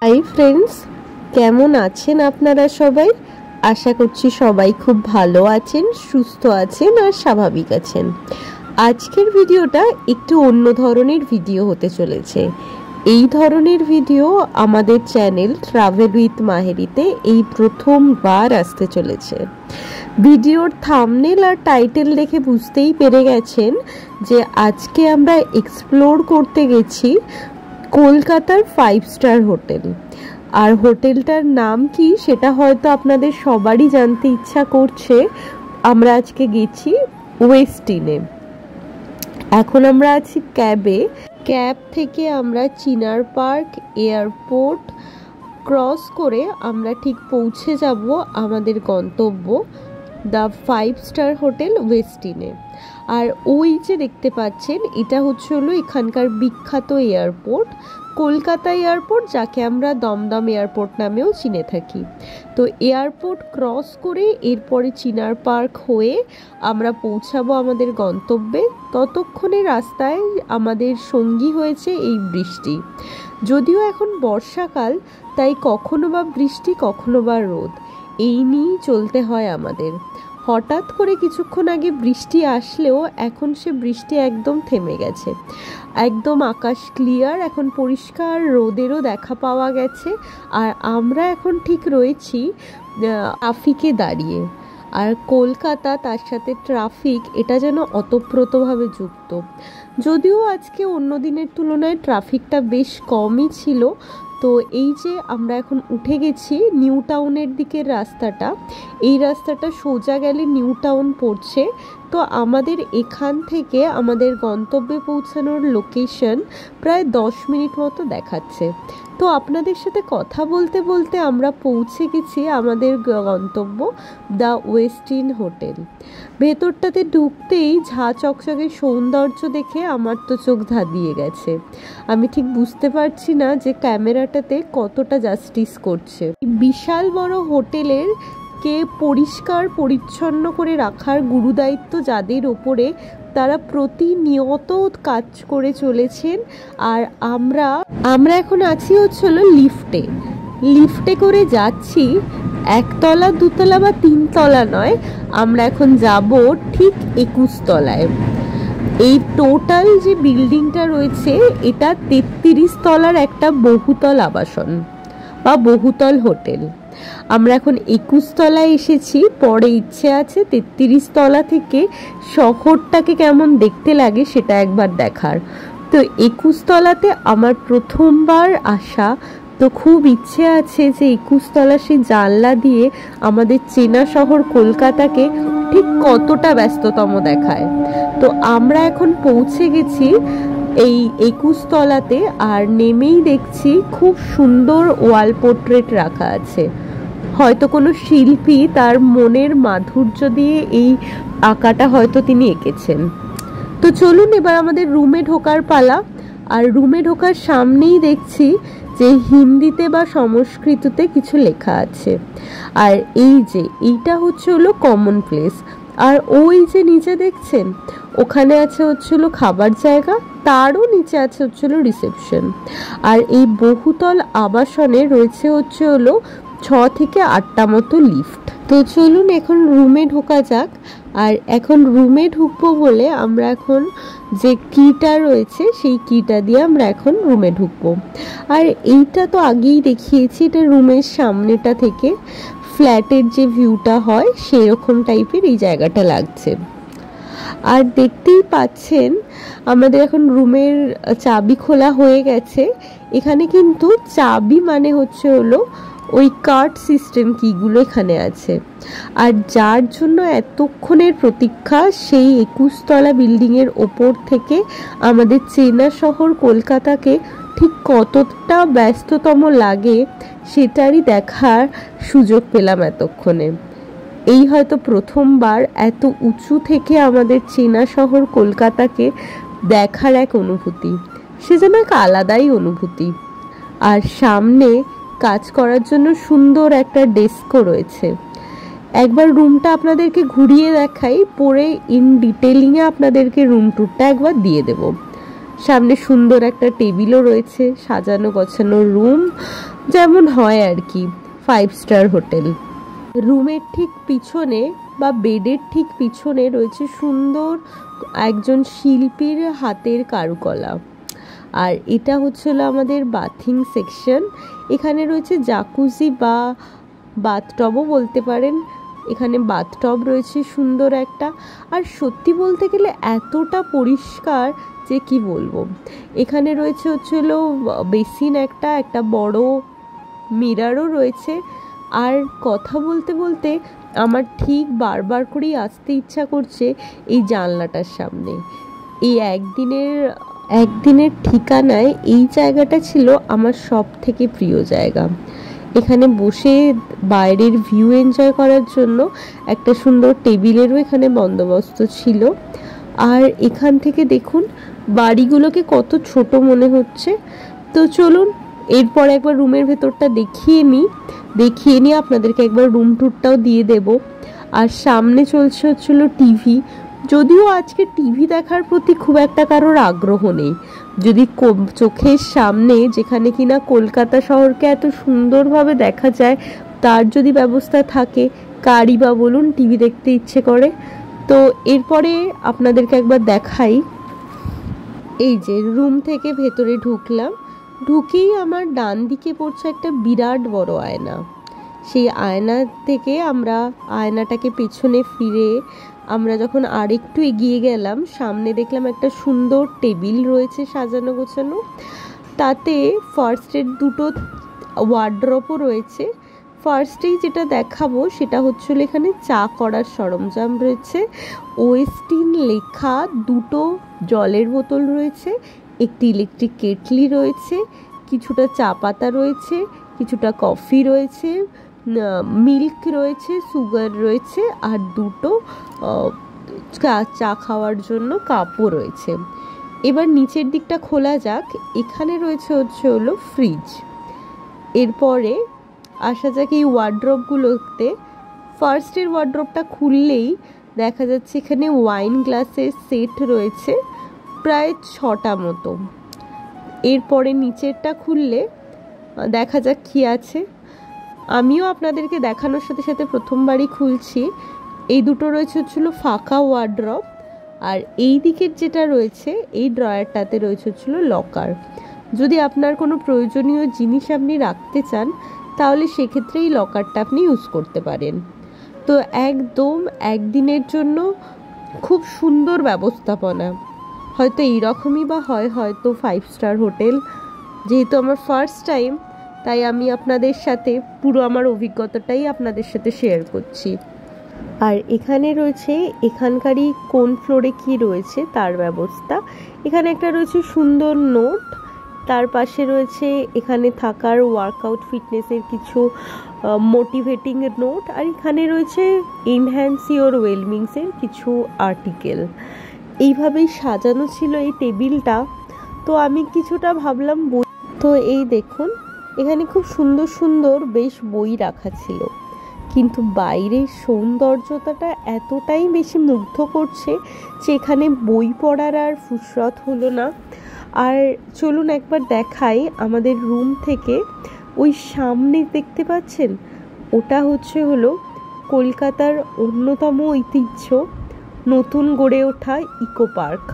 Hi friends, কেমন আছেন আপনারা সবাই? আশা করছি সবাই খুব ভালো আছেন, সুস্থ আছেন আর স্বাভাবিক আছেন। আজকের ভিডিওটা একটু অন্য ধরনের ভিডিও হতে চলেছে। এই ধরনের ভিডিও আমাদের চ্যানেল ট্রাভেল উইথ মাহেরিতে এই প্রথমবার আসতে চলেছে। ভিডিওর থাম্বনেল আর টাইটেল দেখে বুঝতেই পেরে গেছেন যে আজকে আমরা এক্সপ্লোর করতে গেছি কলকাতার 5 স্টার হোটেল। আর হোটেলটার নাম কি সেটা হয়তো আপনাদের সবারই জানতে ইচ্ছা করছে। আমরা আজকে গেছি ওয়েস্টিনে। এখন আমরা আছি ক্যাবে। ক্যাব থেকে আমরা চিনার পার্ক এয়ারপোর্ট ক্রস করে আমরা ঠিক পৌঁছে যাব আমাদের গন্তব্য দ্য 5 স্টার হোটেল ওয়েস্টিনে। আর ওই যে দেখতে পাচ্ছেন এটা হলো এখানকার বিখ্যাত এয়ারপোর্ট, কলকাতা এয়ারপোর্ট, যাকে আমরা দমদম এয়ারপোর্ট নামেও চিনে থাকি। তো এয়ারপোর্ট ক্রস করে এরপরে চিনার পার্ক হয়ে আমরা পৌঁছাবো আমাদের গন্তব্যে। ততক্ষণে রাস্তায় আমাদের সঙ্গী হয়েছে এই বৃষ্টি। যদিও এখন বর্ষাকাল, তাই কখনো বা বৃষ্টি কখনো বা রোদ, এই নিয়েই চলতে হয় আমাদের। হঠাৎ করে কিছুক্ষণ আগে বৃষ্টি আসলেও এখন সে বৃষ্টি একদম থেমে গেছে। একদম আকাশ ক্লিয়ার, এখন পরিষ্কার রোদেরও দেখা পাওয়া গেছে। আর আমরা এখন ঠিক রয়েছি ট্রাফিকে দাঁড়িয়ে। আর কলকাতা তার সাথে ট্রাফিক, এটা যেন ওতপ্রোতভাবে যুক্ত। যদিও আজকে অন্য দিনের তুলনায় ট্রাফিকটা বেশ কমই ছিল। তো এই যে আমরা এখন উঠে গেছি নিউ টাউনের দিকের রাস্তাটা, এই রাস্তাটা সোজা গেলে নিউ টাউন পড়ছে। তো আমাদের এখান থেকে আমাদের গন্তব্যে পৌঁছানোর লোকেশন প্রায় 10 মিনিট মতো দেখাচ্ছে। তো আপনাদের সাথে কথা বলতে বলতে আমরা পৌঁছে গেছি আমাদের গন্তব্য দ্য ওয়েস্টিন হোটেল। ভেতরটাতে ঢুকতেই ঝাঁ চকচকে সৌন্দর্য দেখে আমার তো চোখ ধাঁধিয়ে গেছে। আমি ঠিক বুঝতে পারছি না যে ক্যামেরাটাতে কতটা জাস্টিস করছে। বিশাল বড় হোটেলের কে পরিষ্কার পরিচ্ছন্ন করে রাখার গুরুদায়িত্ব যাদের ওপরে, তারা প্রতিনিয়ত কাজ করে চলেছেন। আর আমরা এখন আছি লিফটে করে যাচ্ছি। 1 তলা 2 তলা বা 3 তলা নয়, আমরা এখন যাব ঠিক 21 তলায়। এই টোটাল যে বিল্ডিংটা রয়েছে এটা 33 তলার একটা বহুতল আবাসন বা বহুতল হোটেল। আমরা এখন 21 তলায় এসেছি, পরে ইচ্ছে আছে 33 তলা থেকে শহরটাকে কেমন দেখতে লাগে সেটা একবার দেখার। তো 21 তলাতে আমার প্রথমবার আসা, তো খুব ইচ্ছে আছে যে 21 তলা সেই জানলা দিয়ে আমাদের চেনা শহর কলকাতাকে ঠিক কতটা ব্যস্ততম দেখায়। তো আমরা এখন পৌঁছে গেছি এই 21 তলাতে। আর নেমেই দেখছি খুব সুন্দর ওয়াল পোর্ট্রেট রাখা আছে। হয়তো কোনো শিল্পী তার মনের মাধুর্য দিয়ে এই আঁকাটা হয়তো তিনি এঁকেছেন। তো চলুন এবার আমাদের রুমে ঢোকার পালা। আর রুমে ঢোকার সামনেই দেখছি যে হিন্দিতে বা সংস্কৃততে কিছু লেখা আছে। আর এইটা হলো কমন প্লেস। আর ওই যে নিচে দেখছেন ওখানে আছে হলো খাবার জায়গা, তারও নিচে আছে হলো রিসেপশন। আর এই বহুতল আবাসনে রয়েছে হলো 6 থেকে 8টা মতো লিফট। তো চলুন এখন রুমে ঢোকা যাক। আর এখন রুমে ঢুকবো বলে আমরা এখন যে কিটা রয়েছে সেই কিটা দিয়ে আমরা এখন রুমে ঢুকবো। আর এইটা তো আগেই দেখিয়েছি, এটা রুমের সামনেটা থেকে ফ্ল্যাটের যে ভিউটা হয় সেরকম টাইপের এই জায়গাটা লাগছে। আর দেখতেই পাচ্ছেন আমাদের এখন রুমের চাবি খোলা হয়ে গেছে। এখানে কিন্তু চাবি মানে হলো ওই কার্ড সিস্টেম কিগুলো এখানে আছে। আর যার জন্য এতক্ষণের প্রতীক্ষা, সেই 21 তলা বিল্ডিংয়ের ওপর থেকে আমাদের চেনা শহর কলকাতাকে ঠিক কতটা ব্যস্ততম লাগে সেটারই দেখার সুযোগ পেলাম এতক্ষণে। এই হয়তো প্রথমবার এত উঁচু থেকে আমাদের চেনা শহর কলকাতাকে দেখার এক অনুভূতি, সে যেন এক আলাদাই অনুভূতি। আর সামনে কাজ করার জন্য সুন্দর একটা ডেস্কও রয়েছে। একবার রুমটা আপনাদেরকে ঘুরিয়ে দেখাই, পরে ইন ডিটেলিংয়ে আপনাদেরকে রুম ট্যুরটা একবার দিয়ে দেব। সামনে সুন্দর একটা টেবিলও রয়েছে, সাজানো গোছানো রুম যেমন হয় আর কি 5 স্টার হোটেল। রুমের ঠিক পিছনে বা বেডের ঠিক পিছনে রয়েছে সুন্দর একজন শিল্পীর হাতের কারুকলা। আর এটা হচ্ছিল আমাদের বাথিং সেকশন। এখানে রয়েছে জাকুজি বা বাথটবও বলতে পারেন। এখানে বাথটব রয়েছে সুন্দর একটা। আর সত্যি বলতে গেলে এতটা পরিষ্কার যে কি বলবো। এখানে রয়েছে হচ্ছিল বেসিন, একটা বড় মিরারও রয়েছে। আর কথা বলতে বলতে আমার ঠিক বারবার করেই আসতে ইচ্ছা করছে এই জানলাটার সামনে। এই একদিনের ঠিকানায় এই জায়গাটা ছিল আমার সব থেকে প্রিয় জায়গা। এখানে বসে বাইরের ভিউ এনজয় করার জন্য একটা সুন্দর টেবিলেরও এখানে বন্দোবস্ত ছিল। আর এখান থেকে দেখুন বাড়িগুলোকে কত ছোট মনে হচ্ছে। তো চলুন এরপর একবার রুমের ভেতরটা দেখিয়ে নিয়ে আপনাদেরকে একবার রুম ট্যুরটাও দিয়ে দেব। আর সামনে চলছে হচ্ছিল টিভি। যদিও আজকে টিভি দেখার প্রতি খুব একটা কারোর আগ্রহ নেই। যদি চোখের সামনে যেখানে কিনা কলকাতা শহরকে এত সুন্দরভাবে দেখা যায় তার যদি ব্যবস্থা থাকে, কারই বা বলুন টিভি দেখতে ইচ্ছে করে। তো এরপরে আপনাদেরকে একবার দেখাই। এই যে রুম থেকে ভেতরে ঢুকেই আমার ডান দিকে পড়ছে একটা বিরাট বড় আয়না। সেই আয়না থেকে আয়নাটাকে পেছনে ফিরে আমরা যখন আরেকটু এগিয়ে গেলাম, সামনে দেখলাম একটা সুন্দর টেবিল রয়েছে সাজানো গোছানো। তাতে ফার্স্টের দুটো ওয়ার্ড্রপও রয়েছে। ফার্স্টেই যেটা দেখাবো সেটা হচ্ছিল এখানে চা করার সরঞ্জাম রয়েছে, ওয়েস্টিন লেখা দুটো জলের বোতল রয়েছে, একটি ইলেকট্রিক কেটলি রয়েছে, কিছুটা চা পাতা রয়েছে, কিছুটা কফি রয়েছে, মিল্ক রয়েছে, সুগার রয়েছে, আর দুটো চা খাওয়ার জন্য কাপও রয়েছে। এবার নিচের দিকটা খোলা যাক। এখানে রয়েছে হলো ফ্রিজ। এরপরে আসা যাক এই ওয়ার্ড্রপগুলোতে। ফার্স্টের ওয়ার্ড্রপটা খুললেই দেখা যাচ্ছে এখানে ওয়াইন গ্লাসের সেট রয়েছে প্রায় 6টা মতো। এরপরে নিচেরটা খুললে দেখা যাক কি আছে। আমিও আপনাদেরকে দেখানোর সাথে সাথে প্রথমবারই খুলছি। এই দুটো রয়েছে হচ্ছিল ফাঁকা ওয়ার্ড্রপ। আর এই দিকের যেটা রয়েছে এই ড্রয়ারটাতে রয়েছে হচ্ছিল লকার। যদি আপনার কোনো প্রয়োজনীয় জিনিস আপনি রাখতে চান তাহলে সেক্ষেত্রে এই লকারটা আপনি ইউজ করতে পারেন। তো একদম একদিনের জন্য খুব সুন্দর ব্যবস্থাপনা। হয়তো এইরকমই বা হয়তো 5 স্টার হোটেল। যেহেতু আমার ফার্স্ট টাইম তাই আমি আপনাদের সাথে পুরো আমার অভিজ্ঞতাটাই আপনাদের সাথে শেয়ার করছি। আর এখানে রয়েছে এখানকারই কোন ফ্লোরে কি রয়েছে তার ব্যবস্থা। এখানে একটা রয়েছে সুন্দর নোট, তার পাশে রয়েছে এখানে থাকার ওয়ার্কআউট ফিটনেসের কিছু মোটিভেটিং নোট, আর এখানে রয়েছে এনহ্যান্স ইওর ওয়েলবিংসের কিছু আর্টিকেল। এইভাবেই সাজানো ছিল এই টেবিলটা। তো আমি কিছুটা ভাবলাম বই। তো এই দেখুন এখানে খুব সুন্দর সুন্দর বেশ বই রাখা ছিল, কিন্তু বাইরের সৌন্দর্যতাটা এতটাই বেশি মুগ্ধ করছে যে এখানে বই পড়ার আর ফুরসত হলো না। আর চলুন একবার দেখাই আমাদের রুম থেকে। ওই সামনে দেখতে পাচ্ছেন ওটা হলো কলকাতার অন্যতম ঐতিহ্য নতুন গড়ে ওঠা ইকো পার্ক।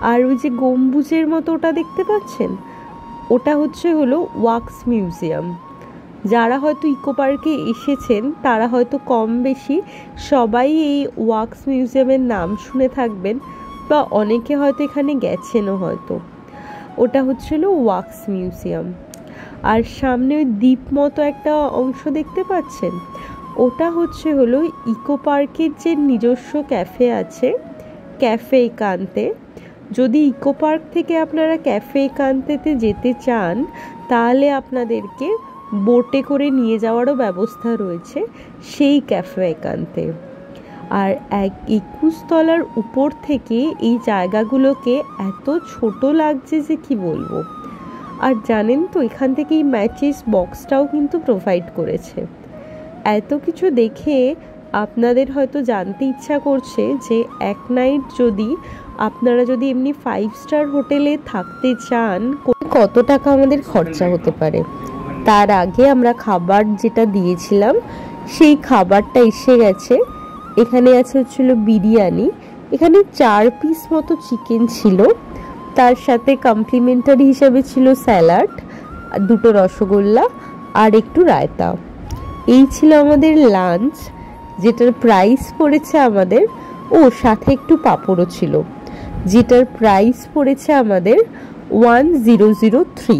আর ওই যে গম্বুজের মতো ওটা দেখতে পাচ্ছেন ওটা হলো ওয়াক্স মিউজিয়াম। যারা হয়তো ইকো পার্কে এসেছেন তারা হয়তো কম বেশি সবাই এই ওয়াক্স মিউজিয়ামের নাম শুনে থাকবেন, বা অনেকে হয়তো এখানে গেছেনও হয়তো। ওটা হচ্ছিল ওয়াক্স মিউজিয়াম। আর সামনে ওই দ্বীপ মতো একটা অংশ দেখতে পাচ্ছেন ওটা হলো ইকো পার্কের যে নিজস্ব ক্যাফে আছে, ক্যাফে একান্তে। যদি ইকো পার্ক থেকে আপনারা ক্যাফে একান্তেতে যেতে চান তাহলে আপনাদেরকে বোটে করে নিয়ে যাওয়ারও ব্যবস্থা রয়েছে সেই ক্যাফে একান্তে। আর 21 তলার উপর থেকে এই জায়গাগুলোকে এত ছোট লাগছে যে কি বলবো। আর জানেন তো এখান থেকে এই ম্যাচেস বক্সটাও কিন্তু প্রোভাইড করেছে। এত কিছু দেখে আপনাদের হয়তো জানতে ইচ্ছা করছে যে এক নাইট যদি আপনারা যদি এমনি 5 স্টার হোটেলে থাকতে চান কত টাকা আমাদের খরচা হতে পারে। তার আগে আমরা খাবার যেটা দিয়েছিলাম সেই খাবারটা এসে গেছে। এখানে আছে হচ্ছিল বিরিয়ানি, এখানে 4 পিস মতো চিকেন ছিল, তার সাথে কমপ্লিমেন্টারি হিসাবে ছিল স্যালাড, 2টো রসগোল্লা আর একটু রায়তা। এই ছিল আমাদের লাঞ্চ, যেটার প্রাইস পড়েছে আমাদের, সাথে একটু পাঁপড়ও ছিল, যেটার প্রাইস পড়েছে আমাদের 1003।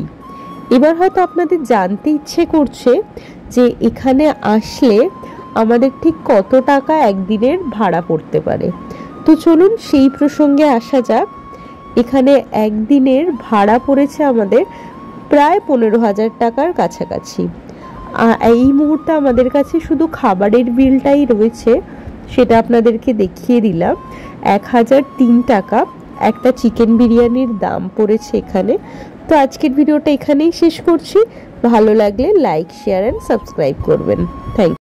এবার হয়তো আপনাদের জানতে ইচ্ছে করছে যে এখানে আসলে আমাদের ঠিক কত টাকা একদিনের ভাড়া পড়তে পারে। তো চলুন সেই প্রসঙ্গে আসা যাক। এখানে একদিনের ভাড়া পড়েছে আমাদের প্রায় 15,000 টাকার কাছাকাছি। এই মুহূর্তে আমাদের কাছে শুধু খাবারের বিলটাই রয়েছে, সেটা আপনাদেরকে দেখিয়ে দিলাম। 1003 টাকা একটা চিকেন বিরিয়ানির দাম পড়েছে এখানে। তো আজকের ভিডিওটা এখানেই শেষ করছি। ভালো লাগলে লাইক, শেয়ার অ্যান্ড সাবস্ক্রাইব করবেন। Thank you.